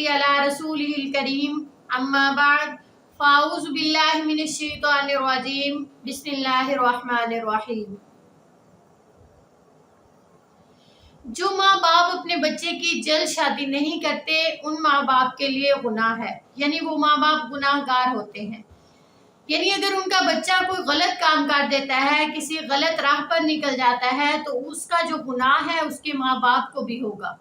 अला रसूलिहिल करीम अम्मा बाद फ़ाऊज़ु बिल्लाहि मिनश शैतानिर रजीम बिस्मिल्लाहिर रहमानिर रहीम। जो माँ बाप अपने बच्चे की जल्द शादी नहीं करते उन माँ बाप के लिए गुनाह है, यानी वो माँ बाप गुनाहगार होते हैं। यानी अगर उनका बच्चा कोई गलत काम कर देता है, किसी गलत राह पर निकल जाता है, तो उसका जो गुनाह है उसके माँ बाप को भी होगा।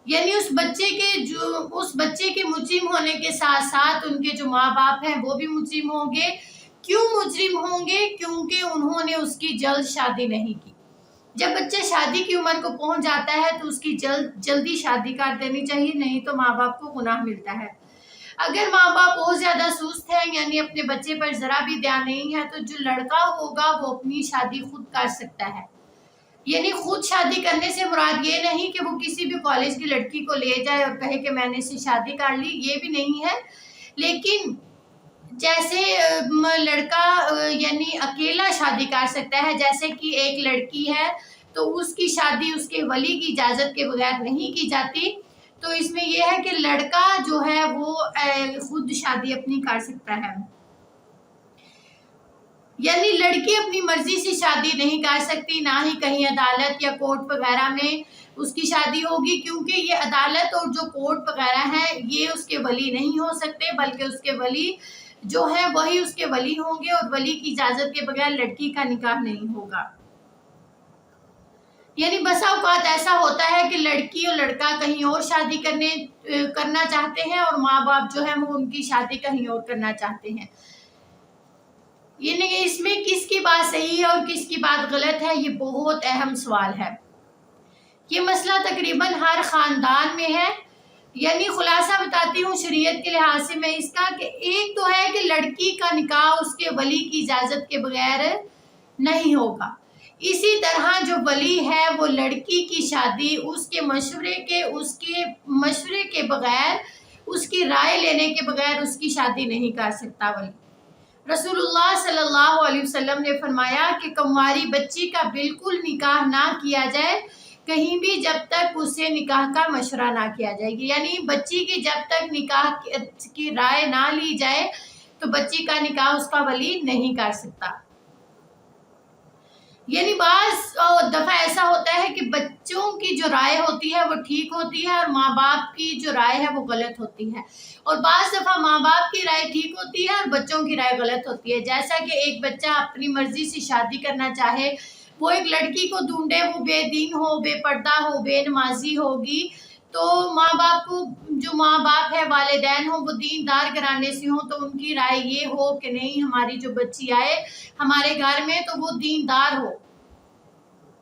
यानी उस बच्चे के मुजरिम होने के साथ साथ उनके जो माँ बाप हैं वो भी मुजरिम होंगे। क्यों मुजरिम होंगे? क्योंकि उन्होंने उसकी जल्द शादी नहीं की। जब बच्चा शादी की उम्र को पहुंच जाता है तो उसकी जल्दी शादी कर देनी चाहिए, नहीं तो माँ बाप को गुनाह मिलता है। अगर माँ बाप बहुत ज्यादा सुस्त है, यानी अपने बच्चे पर जरा भी ध्यान नहीं है, तो जो लड़का होगा वो अपनी शादी खुद कर सकता है। यानी खुद शादी करने से मुराद ये नहीं कि वो किसी भी कॉलेज की लड़की को ले जाए और कहे कि मैंने इससे शादी कर ली, ये भी नहीं है। लेकिन जैसे लड़का यानी अकेला शादी कर सकता है, जैसे कि एक लड़की है तो उसकी शादी उसके वली की इजाजत के बगैर नहीं की जाती, तो इसमें यह है कि लड़का जो है वो खुद शादी अपनी कर सकता है। यानी लड़की अपनी मर्जी से शादी नहीं कर सकती, ना ही कहीं अदालत या कोर्ट वगैरह में उसकी शादी होगी, क्योंकि ये अदालत और जो कोर्ट वगैरह है ये उसके वली नहीं हो सकते, बल्कि उसके वली जो है वही उसके वली होंगे और वली की इजाजत के बगैर लड़की का निकाह नहीं होगा। यानी बसा औकात ऐसा होता है कि लड़की और लड़का कहीं और शादी करना चाहते हैं और माँ बाप जो है वो उनकी शादी कहीं और करना चाहते हैं। ये नहीं, इसमें किसकी बात सही है और किसकी बात गलत है, ये बहुत अहम सवाल है। ये मसला तकरीबन हर खानदान में है। यानी खुलासा बताती हूँ शरीयत के लिहाज से मैं इसका, कि एक तो है कि लड़की का निकाह उसके वली की इजाजत के बगैर नहीं होगा। इसी तरह जो वली है वो लड़की की शादी उसके मशवरे के बगैर, उसकी राय लेने के बगैर उसकी शादी नहीं कर सकता वली। रसूलुल्लाह सल्लल्लाहु अलैहि वसल्लम ने फरमाया कि कुंवारी बच्ची का बिल्कुल निकाह ना किया जाए कहीं भी जब तक उससे निकाह का मशवरा ना किया जाएगी। यानी बच्ची की जब तक निकाह की राय ना ली जाए तो बच्ची का निकाह उसका वली नहीं कर सकता। यानी बाज़ दफ़ा ऐसा होता है कि बच्चों की जो राय होती है वो ठीक होती है और माँ बाप की जो राय है वो गलत होती है, और बाज़ दफ़ा माँ बाप की राय ठीक होती है और बच्चों की राय गलत होती है। जैसा कि एक बच्चा अपनी मर्जी से शादी करना चाहे, वो एक लड़की को ढूंढे, वो बेदीन हो, बेपर्दा हो, बेनमाजी होगी, तो जो माँ बाप है, वालिदैन हो, वो दीनदार घराने से हो, तो उनकी राय ये हो कि नहीं, हमारी जो बच्ची आए हमारे घर में तो वो दीनदार हो,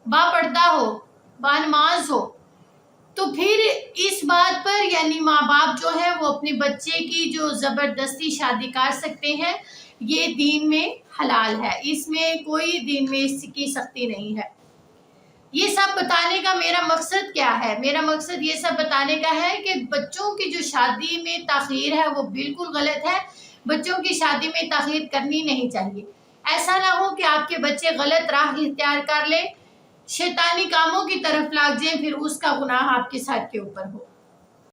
बापर्दा हो, बानमाज हो। तो फिर इस बात पर यानी माँ बाप जो है वो अपने बच्चे की जो ज़बरदस्ती शादी कर सकते हैं, ये दीन में हलाल है, इसमें कोई दीन में इसकी सख्ती नहीं है। ये सब बताने का मेरा मकसद क्या है? मेरा मकसद ये सब बताने का है कि बच्चों की जो शादी में ताख़ीर है वो बिल्कुल गलत है। बच्चों की शादी में ताख़ीर करनी नहीं चाहिए। ऐसा ना हो कि आपके बच्चे गलत राह इख्तियार कर ले, शैतानी कामों की तरफ लग जाए, फिर उसका गुनाह आपके साथ के ऊपर हो।